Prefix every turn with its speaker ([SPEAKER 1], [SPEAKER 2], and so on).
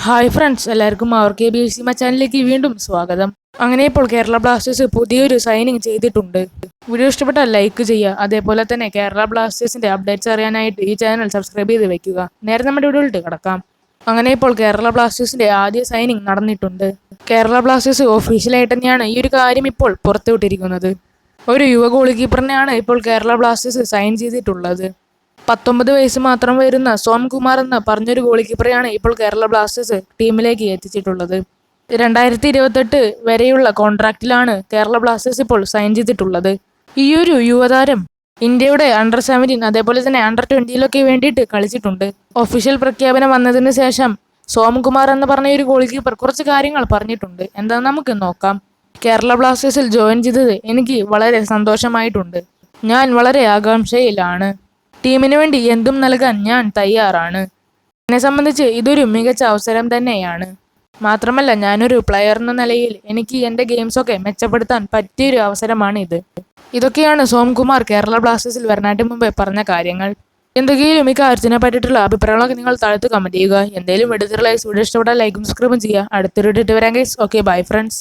[SPEAKER 1] Hi friends, എല്ലാവർക്കും അവർ K B C ചാനലിലേക്ക് വീണ്ടും സ്വാഗതം. അങ്ങനെ ഇപ്പോൾ കേരള ബ്ലാസ്റ്റേഴ്സ് പുതിയൊരു സൈനിങ് ചെയ്തിട്ടുണ്ട്. വീഡിയോ ഇഷ്ടപ്പെട്ടാൽ ലൈക്ക് ചെയ്യുക. അതേപോലെ തന്നെ കേരള ബ്ലാസ്റ്റേഴ്സിന്റെ അപ്ഡേറ്റ്സ് അറിയാനായിട്ട് ഈ ചാനൽ സബ്സ്ക്രൈബ് ചെയ്ത് വെക്കുക. നേരെ നമ്മുടെ വീഡിയോയിലോട്ട് കിടക്കാം. അങ്ങനെ ഇപ്പോൾ കേരള ബ്ലാസ്റ്റേഴ്സിന്റെ ആദ്യ സൈനിങ് നടന്നിട്ടുണ്ട്. കേരള ബ്ലാസ്റ്റേഴ്സ് ഒഫീഷ്യലായിട്ട് തന്നെയാണ് ഈ ഒരു കാര്യം ഇപ്പോൾ പുറത്തുവിട്ടിരിക്കുന്നത്. ഒരു യുവ ഗോൾ കീപ്പറിനെയാണ് ഇപ്പോൾ കേരള ബ്ലാസ്റ്റേഴ്സ് സൈൻ ചെയ്തിട്ടുള്ളത്. 19 വയസ്സ് മാത്രം വരുന്ന സോംകുമാർ എന്ന പറഞ്ഞൊരു ഗോൾ കീപ്പറെയാണ് ഇപ്പോൾ കേരള ബ്ലാസ്റ്റേഴ്സ് ടീമിലേക്ക് എത്തിച്ചിട്ടുള്ളത്. 2028 വരെയുള്ള കോൺട്രാക്റ്റിലാണ് കേരള ബ്ലാസ്റ്റേഴ്സ് ഇപ്പോൾ സൈൻ ചെയ്തിട്ടുള്ളത്. ഈ ഒരു യുവതാരം ഇന്ത്യയുടെ അണ്ടർ 17 അതേപോലെ തന്നെ അണ്ടർ 20 വേണ്ടിയിട്ട് കളിച്ചിട്ടുണ്ട്. ഒഫീഷ്യൽ പ്രഖ്യാപനം വന്നതിന് ശേഷം സോംകുമാർ എന്ന് പറഞ്ഞ ഒരു ഗോൾ കീപ്പർ കുറച്ച് കാര്യങ്ങൾ പറഞ്ഞിട്ടുണ്ട്. എന്താണെന്ന് നമുക്ക് നോക്കാം. കേരള ബ്ലാസ്റ്റേഴ്സിൽ ജോയിൻ ചെയ്തത് എനിക്ക് വളരെ സന്തോഷമായിട്ടുണ്ട്. ഞാൻ വളരെ ആകാംക്ഷയിലാണ്. ടീമിന് വേണ്ടി എന്തും നൽകാൻ ഞാൻ തയ്യാറാണ്. എന്നെ സംബന്ധിച്ച് ഇതൊരു മികച്ച അവസരം തന്നെയാണ്. മാത്രമല്ല, ഞാനൊരു പ്ലെയർ എന്ന നിലയിൽ എനിക്ക് എൻ്റെ ഗെയിംസൊക്കെ മെച്ചപ്പെടുത്താൻ പറ്റിയൊരു അവസരമാണ് ഇത്. ഇതൊക്കെയാണ് സോംകുമാർ കേരള ബ്ലാസ്റ്റേഴ്സിൽ വരാനായിട്ട് മുമ്പേ പറഞ്ഞ കാര്യങ്ങൾ. എന്തെങ്കിലും ഈ കാര്യത്തിനെ പറ്റിയിട്ടുള്ള അഭിപ്രായങ്ങളൊക്കെ നിങ്ങൾ താഴത്ത് കമൻറ്റ് ചെയ്യുക. എന്തെങ്കിലും എടുത്തിട്ടുള്ള വീഡിയോ ഇഷ്ടപ്പെട്ടാൽ ലൈക്കും സബ്സ്ക്രൈബും ചെയ്യുക. അടുത്തൊരു ഇട്ട് വരാം ഗൈസ്. Okay, bye friends.